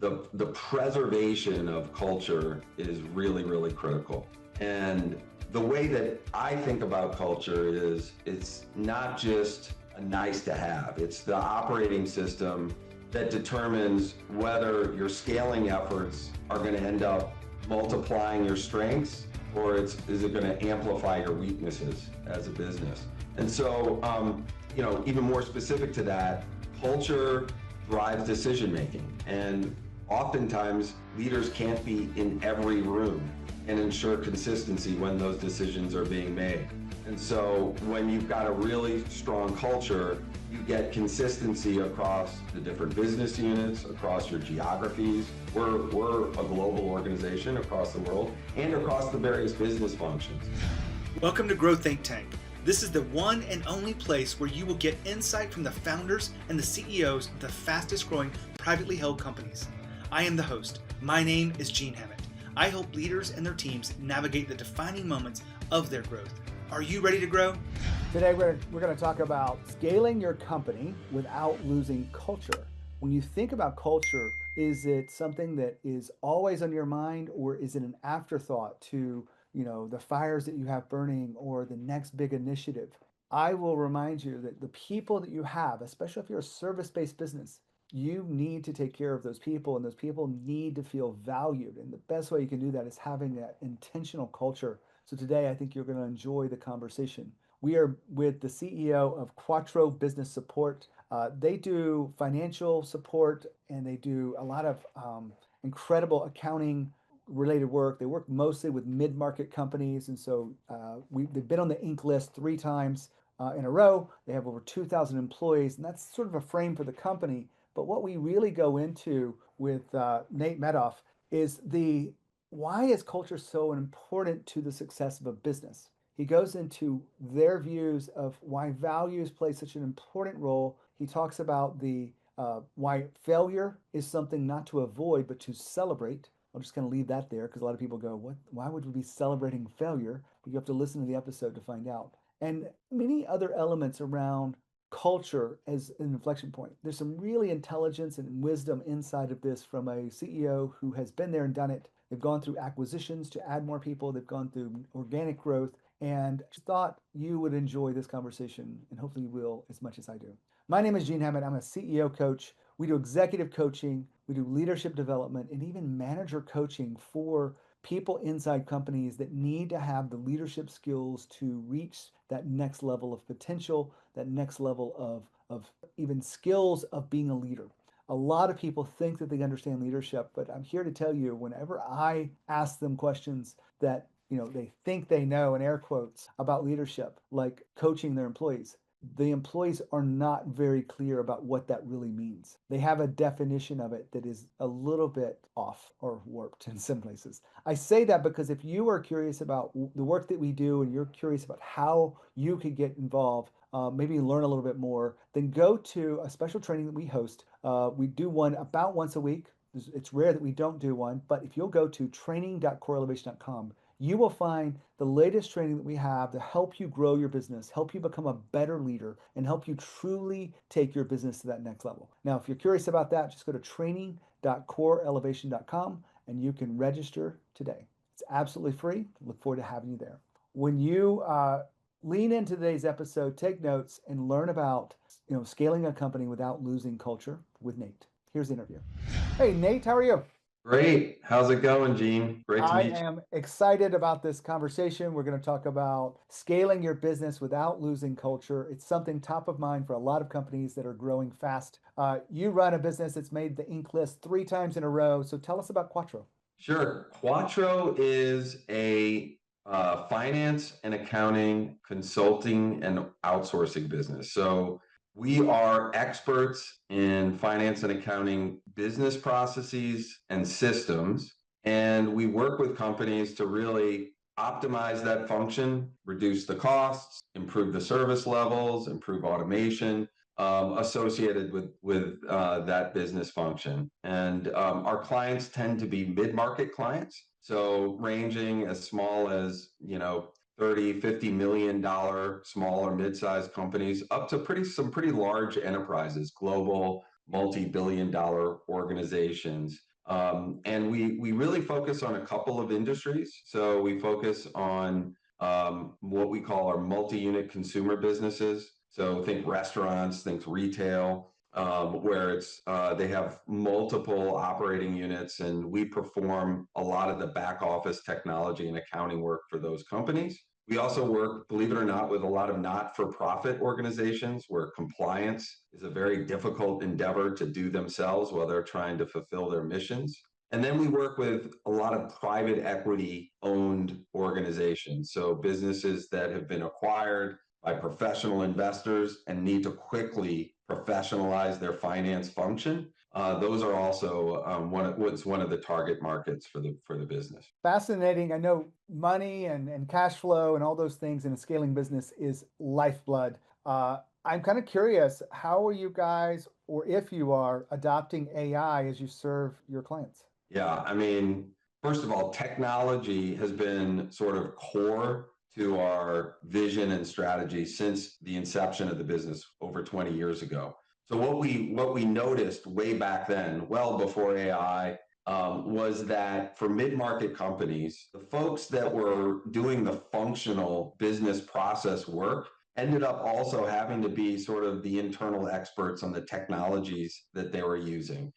the preservation of culture is really, really critical. And the way that I think about culture is it's not just a nice to have, it's the operating system that determines whether your scaling efforts are going to end up multiplying your strengths or is it going to amplify your weaknesses as a business. And so, even more specific to that, culture drives decision making. And oftentimes leaders can't be in every room and ensure consistency when those decisions are being made. And so when you've got a really strong culture, you get consistency across the different business units, across your geographies. We're a global organization across the world and across the various business functions. Welcome to Grow Think Tank. This is the one and only place where you will get insight from the founders and the CEOs of the fastest growing privately held companies. I am the host. My name is Gene Hammett. I help leaders and their teams navigate the defining moments of their growth. Are you ready to grow? Today we're going to talk about scaling your company without losing culture. When you think about culture, is it something that is always on your mind, or is it an afterthought to, the fires that you have burning or the next big initiative? I will remind you that the people that you have, especially if you're a service-based business, you need to take care of those people, and those people need to feel valued. And the best way you can do that is having that intentional culture. So today, I think you're going to enjoy the conversation. We are with the CEO of Quattro Business Support. They do financial support, and they do a lot of incredible accounting related work. They work mostly with mid-market companies. And so they've been on the Inc. list 3 times in a row. They have over 2,000 employees, and that's sort of a frame for the company. But what we really go into with Nate Medoff is why is culture so important to the success of a business? He goes into their views of why values play such an important role. He talks about why failure is something not to avoid, but to celebrate. I'm just going to leave that there because a lot of people go, "What? Why would we be celebrating failure?" But you have to listen to the episode to find out. And many other elements around culture as an inflection point. There's some really intelligence and wisdom inside of this from a CEO who has been there and done it. They've gone through acquisitions to add more people. They've gone through organic growth, and I thought you would enjoy this conversation, and hopefully you will as much as I do. My name is Gene Hammett. I'm a CEO coach. We do executive coaching. We do leadership development and even manager coaching for people inside companies that need to have the leadership skills to reach that next level of potential, that next level of even skills of being a leader. A lot of people think that they understand leadership, but I'm here to tell you, whenever I ask them questions that they think they know, in air quotes, about leadership, like coaching their employees, the employees are not very clear about what that really means. They have a definition of it that is a little bit off or warped in some places. I say that because if you are curious about the work that we do and you're curious about how you could get involved, maybe learn a little bit more, then go to a special training that we host. We do one about once a week. It's rare that we don't do one, but if you'll go to training.coreelevation.com, you will find the latest training that we have to help you grow your business, help you become a better leader, and help you truly take your business to that next level. Now, if you're curious about that, just go to training.coreelevation.com and you can register today. It's absolutely free. Look forward to having you there. When you lean into today's episode, take notes, and learn about scaling a company without losing culture with Nate. Here's the interview. Hey, Nate, how are you? Great. How's it going, Gene? Great to meet you. I am excited about this conversation. We're going to talk about scaling your business without losing culture. It's something top of mind for a lot of companies that are growing fast. You run a business that's made the Inc. list 3 times in a row. So tell us about Quattro. Sure. Quattro is a finance and accounting consulting and outsourcing business. So we are experts in finance and accounting business processes and systems, and we work with companies to really optimize that function, reduce the costs, improve the service levels, improve automation associated with that business function. And our clients tend to be mid-market clients, so ranging as small as, $30-50 million small or mid-sized companies up to some pretty large enterprises, global multi-billion-dollar organizations. And we really focus on a couple of industries. So we focus on what we call our multi-unit consumer businesses. So think restaurants, think retail, where they have multiple operating units, and we perform a lot of the back office technology and accounting work for those companies. We also work, believe it or not, with a lot of not-for-profit organizations where compliance is a very difficult endeavor to do themselves while they're trying to fulfill their missions. And then we work with a lot of private equity owned organizations. So businesses that have been acquired by professional investors and need to quickly professionalize their finance function. Those are also one of the target markets for the business. Fascinating. I know money and cash flow and all those things in a scaling business is lifeblood. I'm kind of curious, how are you guys, or if you are, adopting AI as you serve your clients? Yeah, I mean, first of all, technology has been sort of core to our vision and strategy since the inception of the business over 20 years ago. So what we noticed way back then, well before AI, was that for mid-market companies, the folks that were doing the functional business process work ended up also having to be sort of the internal experts on the technologies that they were using,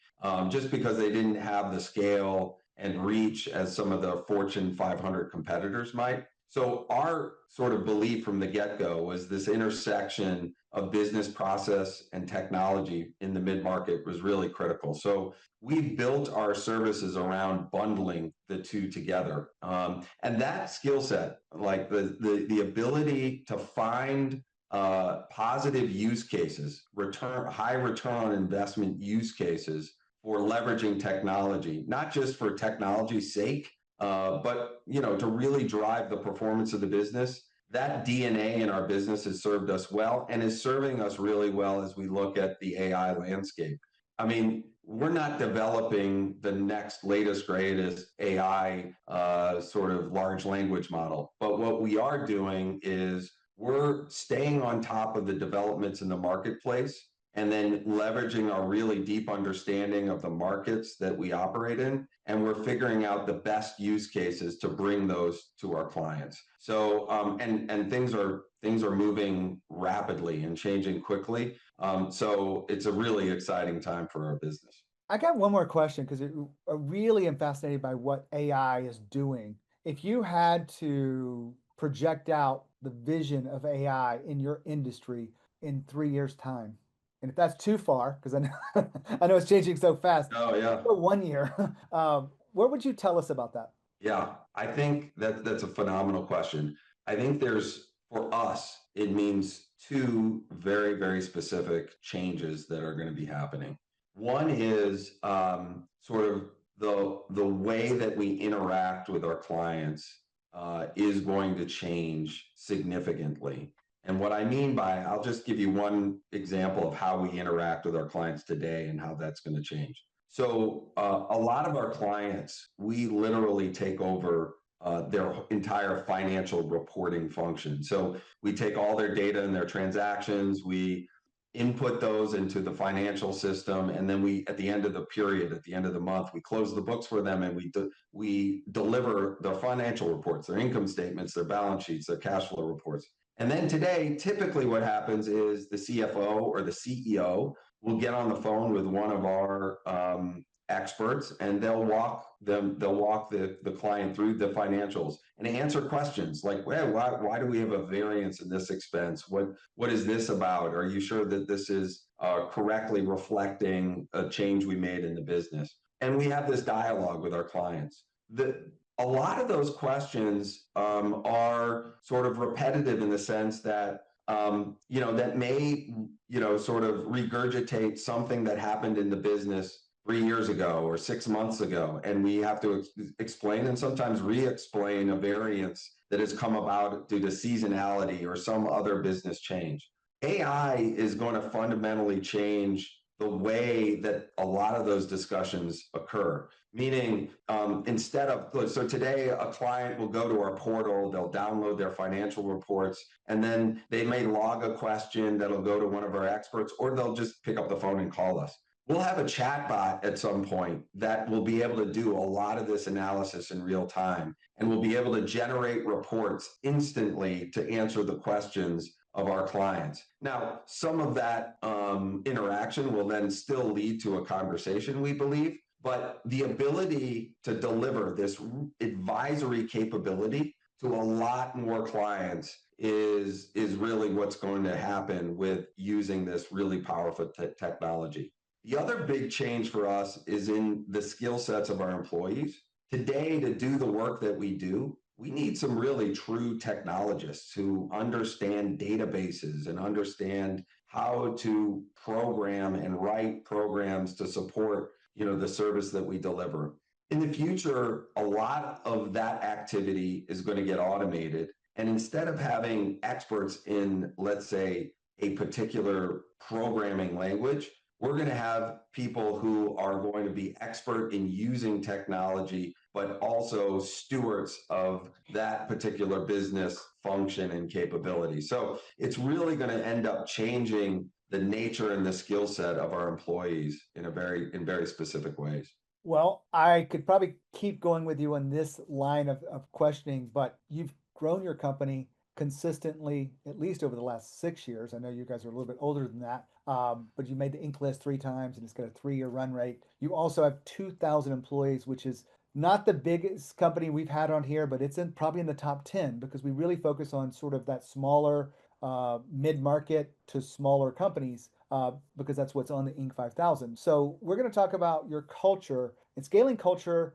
just because they didn't have the scale and reach as some of the Fortune 500 competitors might. So our sort of belief from the get-go was this intersection of business process and technology in the mid-market was really critical. So we built our services around bundling the two together. And that skill set, like the ability to find positive use cases, high return on investment use cases for leveraging technology, not just for technology's sake, but to really drive the performance of the business. That DNA in our business has served us well and is serving us really well as we look at the AI landscape. I mean, we're not developing the next latest, greatest AI sort of large language model, but what we are doing is we're staying on top of the developments in the marketplace and then leveraging our really deep understanding of the markets that we operate in. And we're figuring out the best use cases to bring those to our clients. So, and things are moving rapidly and changing quickly. So it's a really exciting time for our business. I got one more question because I really am fascinated by what AI is doing. If you had to project out the vision of AI in your industry in 3 years' time, and if that's too far, because I know, I know it's changing so fast. Oh, yeah. For 1 year, what would you tell us about that? Yeah, I think that's a phenomenal question. I think for us, it means two very, very specific changes that are going to be happening. One is sort of the way that we interact with our clients is going to change significantly. And what I mean by, I'll just give you one example of how we interact with our clients today and how that's going to change. So a lot of our clients, we literally take over their entire financial reporting function. So we take all their data and their transactions, we input those into the financial system, and then at the end of the period, at the end of the month, we close the books for them, and we deliver their financial reports, their income statements, their balance sheets, their cash flow reports. And then today, typically what happens is the CFO or the CEO will get on the phone with one of our experts, and they'll walk the client through the financials and answer questions like, well, why do we have a variance in this expense? What is this about? Are you sure that this is correctly reflecting a change we made in the business? And we have this dialogue with our clients. A lot of those questions are sort of repetitive in the sense that that may sort of regurgitate something that happened in the business 3 years ago or 6 months ago, and we have to explain and sometimes re-explain a variance that has come about due to seasonality or some other business change. AI is going to fundamentally change the way that a lot of those discussions occur. Meaning, so today a client will go to our portal, they'll download their financial reports, and then they may log a question that'll go to one of our experts, or they'll just pick up the phone and call us. We'll have a chat bot at some point that will be able to do a lot of this analysis in real time and will be able to generate reports instantly to answer the questions of our clients. Now, some of that interaction will then still lead to a conversation, we believe, but the ability to deliver this advisory capability to a lot more clients is really what's going to happen with using this really powerful technology. The other big change for us is in the skill sets of our employees. Today, to do the work that we do, we need some really true technologists who understand databases and understand how to program and write programs to support, the service that we deliver. In the future, a lot of that activity is going to get automated. And instead of having experts in, let's say, a particular programming language, we're going to have people who are going to be expert in using technology, but also stewards of that particular business function and capability. So it's really going to end up changing the nature and the skill set of our employees in very specific ways. Well, I could probably keep going with you on this line of questioning, but you've grown your company consistently, at least over the last 6 years. I know you guys are a little bit older than that, but you made the Inc. list 3 times and it's got a 3-year run rate. You also have 2,000 employees, which is not the biggest company we've had on here, but it's probably in the top 10 because we really focus on sort of that smaller mid-market to smaller companies because that's what's on the Inc. 5000. So we're going to talk about your culture and scaling culture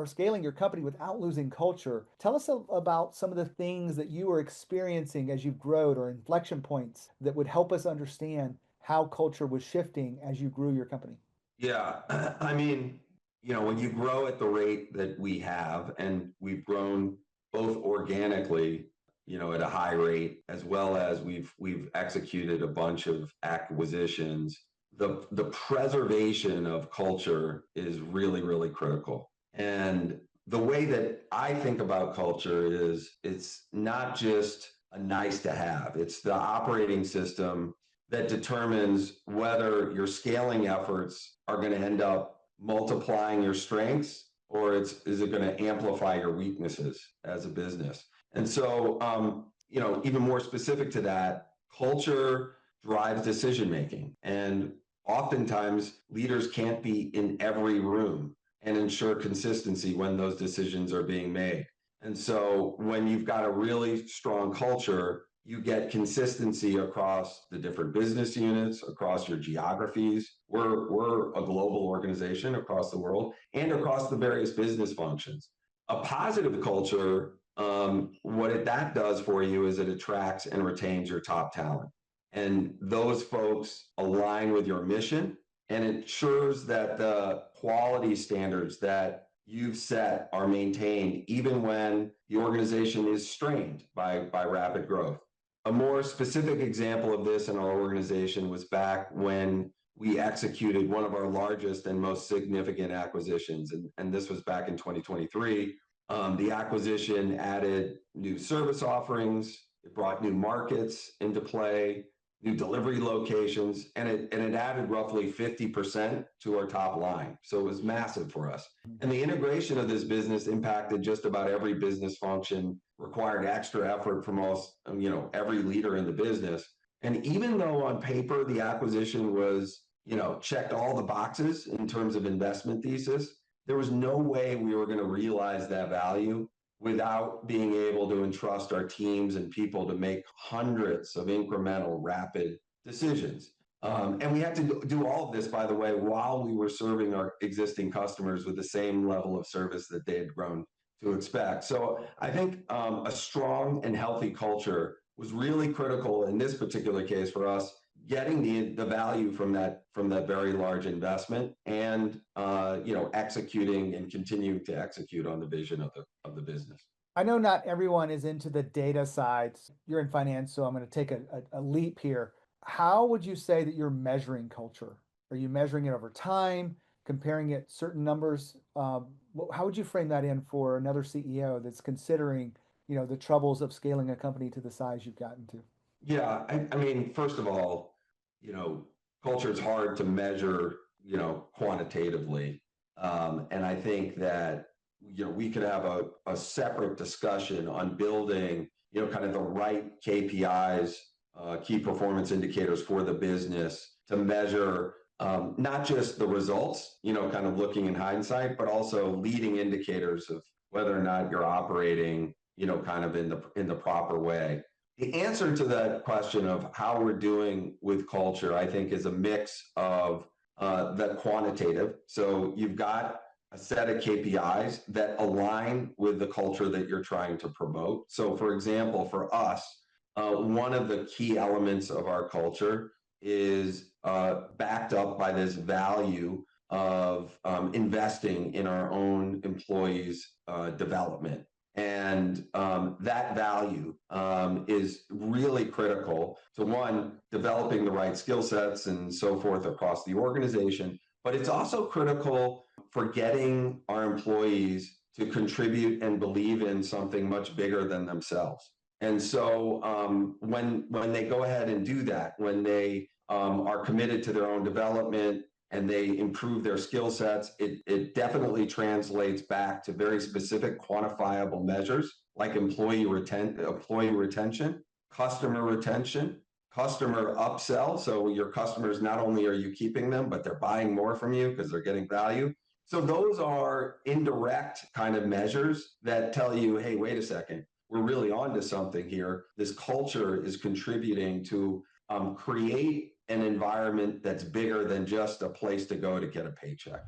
scaling your company without losing culture. Tell us about some of the things that you were experiencing as you've grown or inflection points that would help us understand how culture was shifting as you grew your company. Yeah, I mean, when you grow at the rate that we have, and we've grown both organically, at a high rate, as well as we've executed a bunch of acquisitions, the preservation of culture is really, really critical. And the way that I think about culture is it's not just a nice to have, it's the operating system that determines whether your scaling efforts are going to end up multiplying your strengths or is it going to amplify your weaknesses as a business. And so, even more specific to that, culture drives decision making. And oftentimes, leaders can't be in every room and ensure consistency when those decisions are being made. And so, when you've got a really strong culture, you get consistency across the different business units, across your geographies. We're a global organization across the world and across the various business functions. A positive culture, that does for you is it attracts and retains your top talent. And those folks align with your mission and ensures that the quality standards that you've set are maintained even when the organization is strained by rapid growth. A more specific example of this in our organization was back when we executed one of our largest and most significant acquisitions. And this was back in 2023. The acquisition added new service offerings, it brought new markets into play, new delivery locations, and it added roughly 50% to our top line. So it was massive for us. And the integration of this business impacted just about every business function, required extra effort from us, every leader in the business. And even though on paper the acquisition was, checked all the boxes in terms of investment thesis, there was no way we were going to realize that value without being able to entrust our teams and people to make hundreds of incremental, rapid decisions. And we had to do all of this, by the way, while we were serving our existing customers with the same level of service that they had grown to expect. So I think a strong and healthy culture was really critical in this particular case for us, getting the value from that very large investment and executing and continuing to execute on the vision of the business. I know not everyone is into the data side. You're in finance, so I'm going to take a leap here. How would you say that you're measuring culture? Are you measuring it over time, comparing it certain numbers? How would you frame that in for another CEO that's considering, the troubles of scaling a company to the size you've gotten to? Yeah, I mean, first of all, culture is hard to measure, quantitatively. And I think that, we could have a separate discussion on building, kind of the right KPIs, key performance indicators for the business to measure not just the results, kind of looking in hindsight, but also leading indicators of whether or not you're operating, kind of in the proper way. The answer to that question of how we're doing with culture, I think, is a mix of the quantitative. So you've got a set of KPIs that align with the culture that you're trying to promote. So, for example, for us, one of the key elements of our culture is backed up by this value of investing in our own employees' development. And that value is really critical to, one, developing the right skill sets and so forth across the organization, but it's also critical for getting our employees to contribute and believe in something much bigger than themselves. And so when they go ahead and do that, when they are committed to their own development and they improve their skill sets, it definitely translates back to very specific quantifiable measures like employee retention, customer retention, customer upsell. So your customers, not only are you keeping them, but they're buying more from you because they're getting value. So those are indirect kind of measures that tell you, hey, wait a second, we're really onto something here. This culture is contributing to create an environment that's bigger than just a place to go to get a paycheck.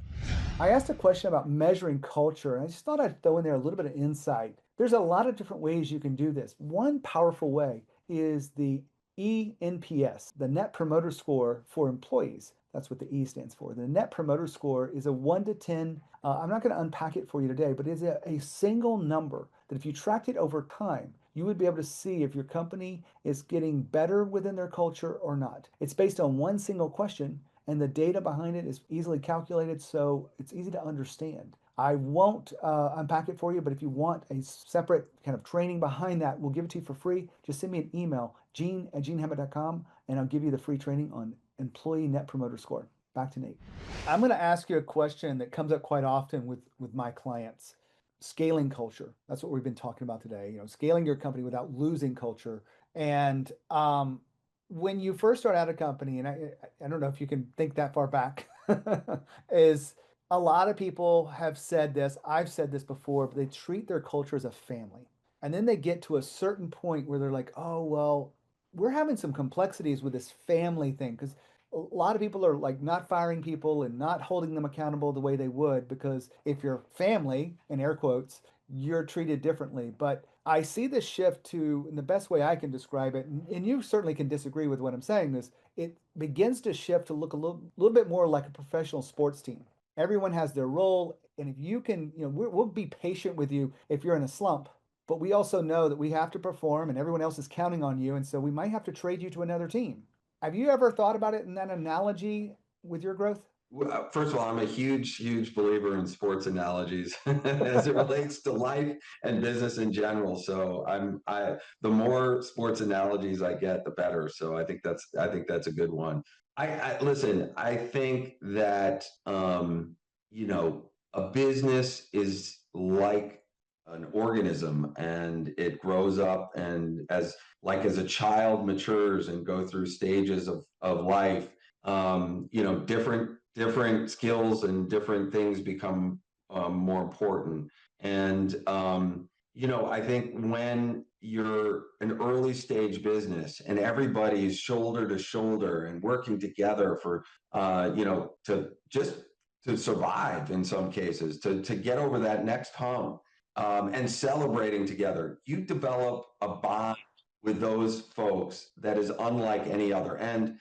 I asked a question about measuring culture, and I just thought I'd throw in there a little bit of insight. There's a lot of different ways you can do this. One powerful way is the ENPS, the Net Promoter Score for employees. That's what the E stands for. The Net Promoter Score is a 1 to 10. I'm not going to unpack it for you today, but it's a single number that if you tracked it over time, you would be able to see if your company is getting better within their culture or not. It's based on one single question, and the data behind it is easily calculated, so it's easy to understand. I won't unpack it for you, but if you want a separate kind of training behind that, we'll give it to you for free. Just send me an email, gene@genehammett.com, and I'll give you the free training on Employee Net Promoter Score. Back to Nate. I'm going to ask you a question that comes up quite often with my clients. Scaling culture. That's what we've been talking about today. Scaling your company without losing culture. And when you first start out a company, and I don't know if you can think that far back, is a lot of people have said this. I've said this before, but they treat their culture as a family. And then they get to a certain point where they're like, oh, well, we're having some complexities with this family thing, because a lot of people are like not firing people and not holding them accountable the way they would, because if you're family, in air quotes, you're treated differently. But I see this shift to, in the best way I can describe it, and you certainly can disagree with what I'm saying, is it begins to shift to look a little bit more like a professional sports team. Everyone has their role, and if you can, we'll be patient with you if you're in a slump, but we also know that we have to perform and everyone else is counting on you, and so we might have to trade you to another team. Have you ever thought about it in that analogy with your growth? Well, first of all, I'm a huge, huge believer in sports analogies as it relates to life and business in general. So the more sports analogies I get, the better. So I think that's a good one. Listen, I think that a business is like an organism, and it grows up, and as a child matures and go through stages of life, different skills and different things become more important. And I think when you're an early stage business and everybody's shoulder to shoulder and working together for to survive, in some cases, to get over that next hump, and celebrating together, you develop a bond with those folks that is unlike any other. And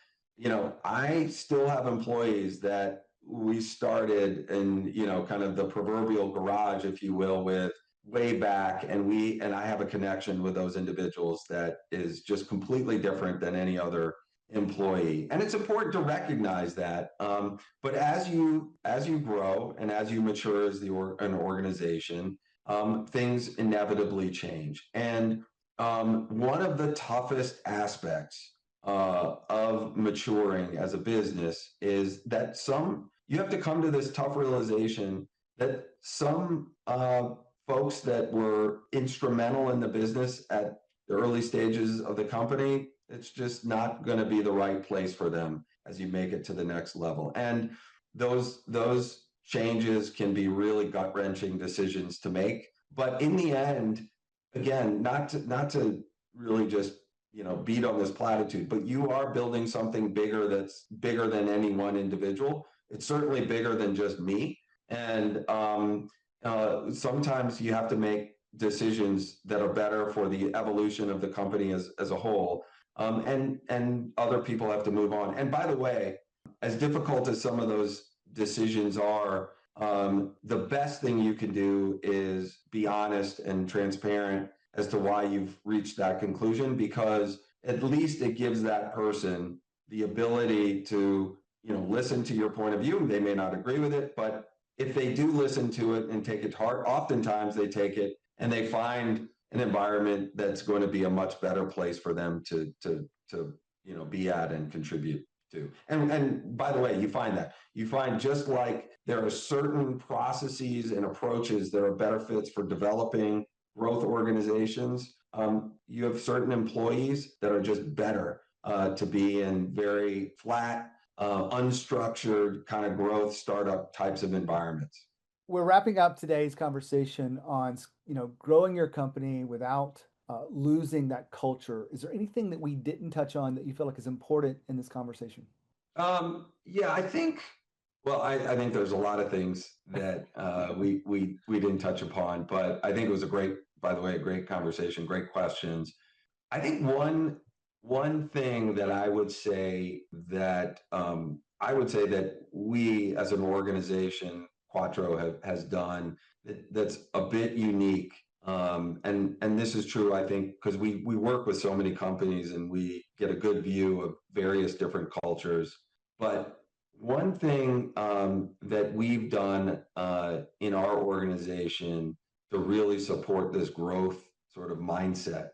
I still have employees that we started in, kind of the proverbial garage, if you will, with way back. And I have a connection with those individuals that is just completely different than any other employee. And it's important to recognize that. But as you grow and as you mature as an organization, things inevitably change. And one of the toughest aspects of maturing as a business is that you have to come to this tough realization that some folks that were instrumental in the business at the early stages of the company, it's just not going to be the right place for them as you make it to the next level. And those changes can be really gut-wrenching decisions to make. But in the end, again, not to really just beat on this platitude, but you are building something bigger that's bigger than any one individual. It's certainly bigger than just me. And sometimes you have to make decisions that are better for the evolution of the company as a whole. And other people have to move on. And by the way, as difficult as some of those decisions are, the best thing you can do is be honest and transparent as to why you've reached that conclusion, because at least it gives that person the ability to, listen to your point of view. They may not agree with it, but if they do listen to it and take it to heart, oftentimes they take it and they find an environment that's going to be a much better place for them to be at and contribute to. And by the way, you find just like there are certain processes and approaches that are better fits for developing growth organizations, you have certain employees that are just better to be in very flat, unstructured kind of growth startup types of environments. We're wrapping up today's conversation on, growing your company without losing that culture. Is there anything that we didn't touch on that you feel like is important in this conversation? Yeah, I think. Well, I think there's a lot of things that we didn't touch upon, but I think it was by the way, a great conversation, great questions. I think one thing that I would say that we as an organization, Quattro has done that's a bit unique. And this is true, I think, because we work with so many companies and we get a good view of various different cultures. But one thing that we've done in our organization to really support this growth sort of mindset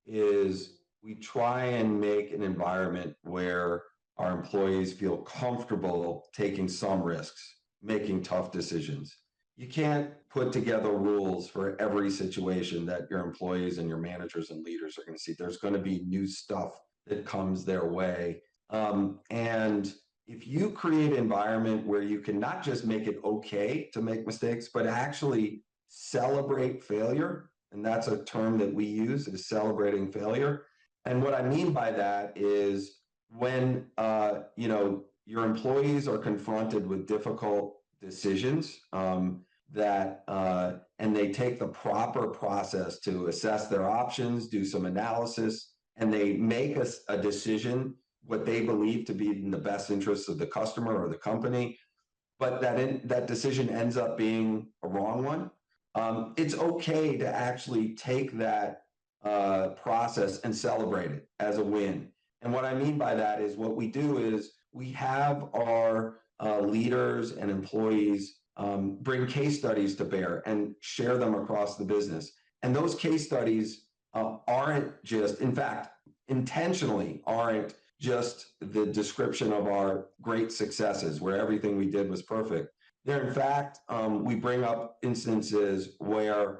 is we try and make an environment where our employees feel comfortable taking some risks, making tough decisions. You can't put together rules for every situation that your employees and your managers and leaders are going to see. There's going to be new stuff that comes their way. And if you create an environment where you can not just make it okay to make mistakes, but actually celebrate failure, and that's a term that we use, is celebrating failure. And what I mean by that is when your employees are confronted with difficult decisions and they take the proper process to assess their options, do some analysis, and they make a decision what they believe to be in the best interests of the customer or the company, but that decision ends up being a wrong one. It's okay to actually take that process and celebrate it as a win. And what I mean by that is what we do is we have our leaders and employees bring case studies to bear and share them across the business. And those case studies aren't just, in fact, intentionally aren't just the description of our great successes where everything we did was perfect. There, in fact, we bring up instances where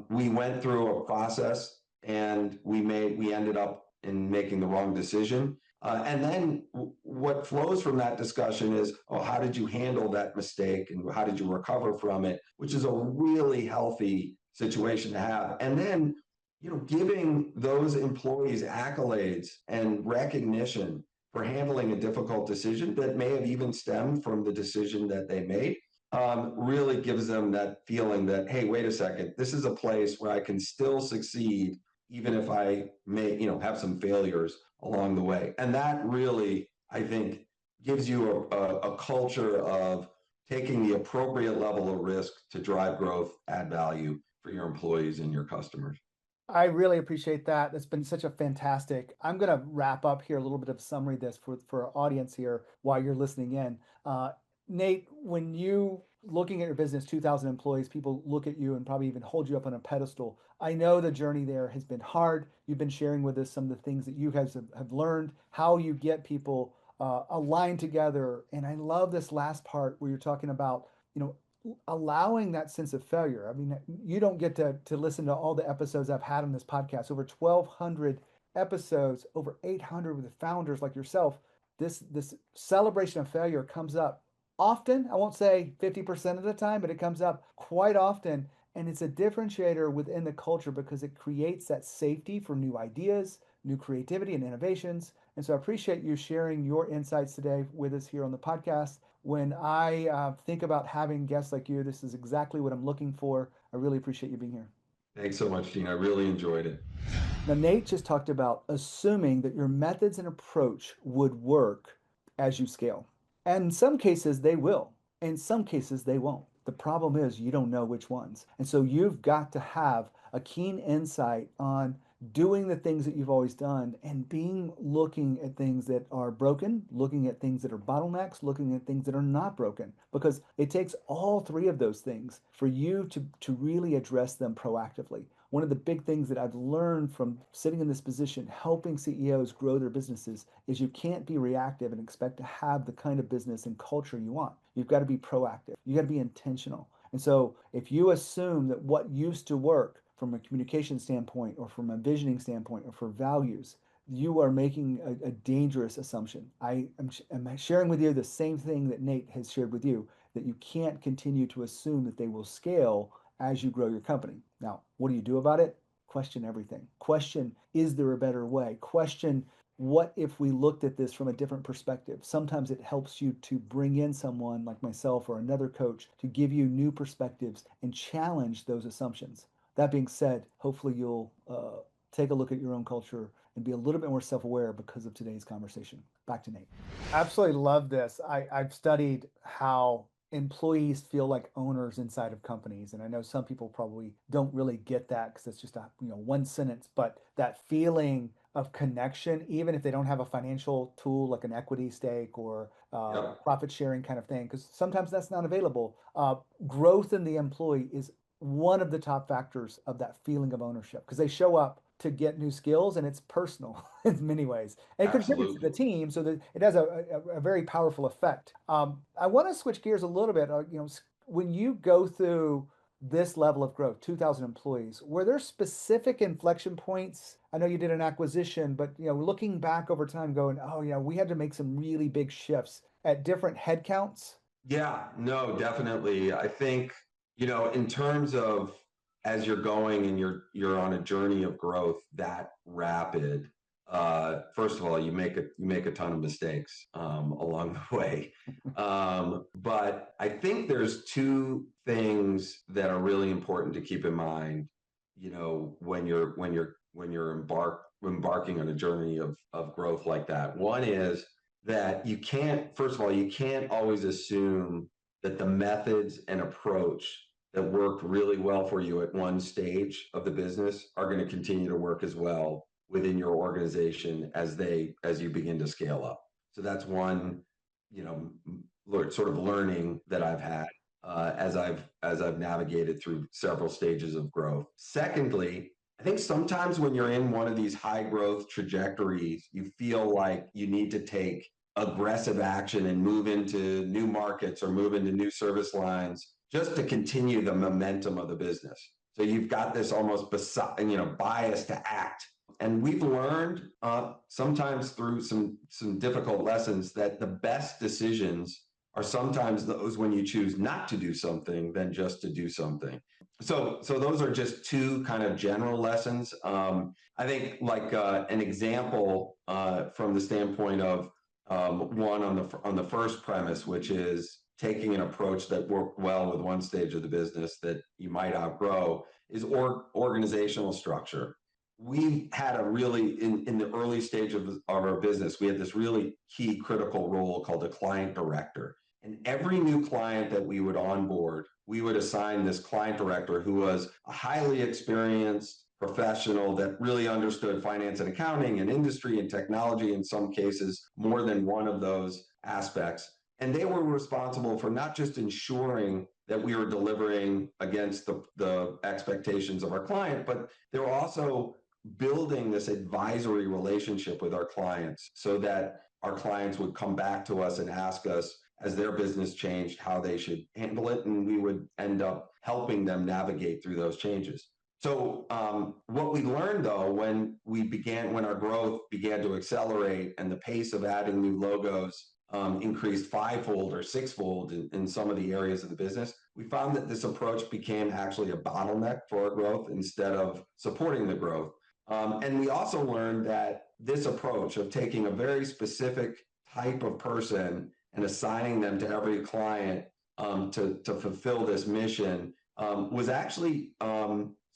we went through a process and we ended up in making the wrong decision. And then what flows from that discussion is, how did you handle that mistake and how did you recover from it, which is a really healthy situation to have. And then, giving those employees accolades and recognition for handling a difficult decision that may have even stemmed from the decision that they made, really gives them that feeling that, hey, wait a second, this is a place where I can still succeed, even if I may, have some failures along the way. And that really, I think, gives you a culture of taking the appropriate level of risk to drive growth, add value for your employees and your customers. I really appreciate that. That's been such a fantastic. I'm going to wrap up here a little bit of summary of this for our audience here while you're listening in. Nate, when you looking at your business, 2,000 employees, people look at you and probably even hold you up on a pedestal. I know the journey there has been hard. You've been sharing with us some of the things that you guys have learned, how you get people aligned together. And I love this last part where you're talking about, allowing that sense of failure. I mean, you don't get to listen to all the episodes I've had on this podcast, over 1,200 episodes, over 800 with the founders like yourself. This celebration of failure comes up often. I won't say 50% of the time, but it comes up quite often. And it's a differentiator within the culture because it creates that safety for new ideas, new creativity, and innovations. And so I appreciate you sharing your insights today with us here on the podcast. When I think about having guests like you, this is exactly what I'm looking for. I really appreciate you being here. Thanks so much, Gene. I really enjoyed it. Now, Nate just talked about assuming that your methods and approach would work as you scale. And in some cases, they will. In some cases, they won't. The problem is you don't know which ones. And so you've got to have a keen insight on doing the things that you've always done and looking at things that are broken, looking at things that are bottlenecks, looking at things that are not broken, because it takes all three of those things for you to really address them proactively. One of the big things that I've learned from sitting in this position, helping CEOs grow their businesses, is you can't be reactive and expect to have the kind of business and culture you want. You've got to be proactive. You got to be intentional. And so if you assume that what used to work from a communication standpoint or from a visioning standpoint or for values, you are making a dangerous assumption. I'm sharing with you the same thing that Nate has shared with you, that you can't continue to assume that they will scale as you grow your company. Now, what do you do about it? Question everything. Question, is there a better way? Question, what if we looked at this from a different perspective? Sometimes it helps you to bring in someone like myself or another coach to give you new perspectives and challenge those assumptions. That being said, hopefully you'll take a look at your own culture and be a little bit more self-aware because of today's conversation. Back to Nate. Absolutely love this. I've studied how employees feel like owners inside of companies, and I know some people probably don't really get that because it's just a one sentence, but that feeling of connection, even if they don't have a financial tool like an equity stake or profit sharing kind of thing, because sometimes that's not available. Growth in the employee is one of the top factors of that feeling of ownership because they show up to get new skills and it's personal in many ways. And it contributes to the team so that it has a very powerful effect. I want to switch gears a little bit. When you go through this level of growth, 2,000 employees, were there specific inflection points? I know you did an acquisition, but looking back over time going, oh yeah, we had to make some really big shifts at different headcounts. Yeah, no, definitely. I think, in terms of as you're going and you're on a journey of growth that rapid, first of all, you make a ton of mistakes along the way. But I think there's two things that are really important to keep in mind, when you're embarking on a journey of growth like that. One is that first of all, you can't always assume that the methods and approach that worked really well for you at one stage of the business are going to continue to work as well within your organization as you begin to scale up. So that's one, sort of learning that I've had as I've navigated through several stages of growth. Secondly, I think sometimes when you're in one of these high growth trajectories, you feel like you need to take aggressive action and move into new markets or move into new service lines just to continue the momentum of the business. So you've got this almost bias to act. And we've learned sometimes through some difficult lessons that the best decisions are sometimes those when you choose not to do something than just to do something. So those are just two kind of general lessons. I think like an example from the standpoint of one on the first premise, which is taking an approach that worked well with one stage of the business that you might outgrow, is organizational structure. We had a really, in the early stage of our business, we had this really key critical role called a client director. And every new client that we would onboard, we would assign this client director who was a highly experienced professional that really understood finance and accounting and industry and technology, in some cases, more than one of those aspects. And they were responsible for not just ensuring that we were delivering against the expectations of our client, but they were also building this advisory relationship with our clients so that our clients would come back to us and ask us as their business changed how they should handle it. And we would end up helping them navigate through those changes. So what we learned though, when our growth began to accelerate and the pace of adding new logos increased fivefold or sixfold in some of the areas of the business, we found that this approach became actually a bottleneck for our growth instead of supporting the growth. And we also learned that this approach of taking a very specific type of person and assigning them to every client to fulfill this mission was actually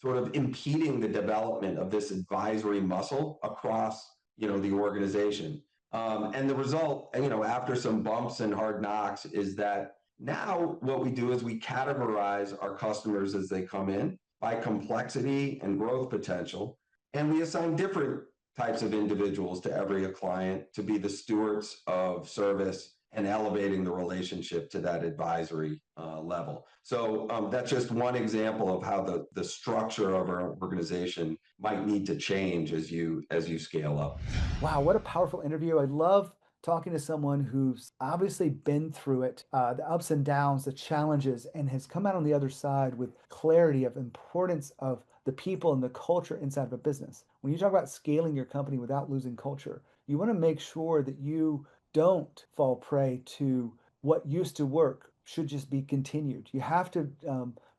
sort of impeding the development of this advisory muscle across, the organization. And the result, after some bumps and hard knocks, is that now what we do is we categorize our customers as they come in by complexity and growth potential. And we assign different types of individuals to every client to be the stewards of service and elevating the relationship to that advisory level. So that's just one example of how the structure of our organization might need to change as you scale up. Wow, what a powerful interview. I love talking to someone who's obviously been through it, the ups and downs, the challenges, and has come out on the other side with clarity of importance of the people and the culture inside of a business. When you talk about scaling your company without losing culture, you want to make sure that you don't fall prey to what used to work should just be continued. You have to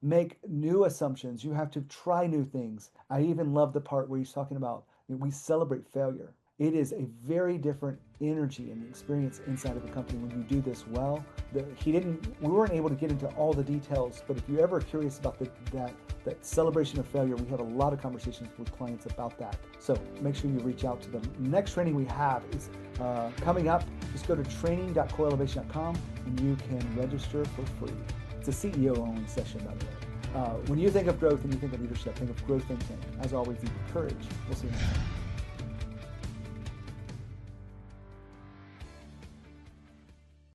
make new assumptions. You have to try new things. I even love the part where he's talking about we celebrate failure. It is a very different energy and experience inside of a company when you do this well. We weren't able to get into all the details, but if you're ever curious about that celebration of failure, we have a lot of conversations with clients about that. So make sure you reach out to them. The next training we have is coming up. Just go to training.coelevation.com and you can register for free. It's a CEO only session, by the way. When you think of growth and you think of leadership, think of Growth Think Tank. As always, lead with courage. We'll see you next time.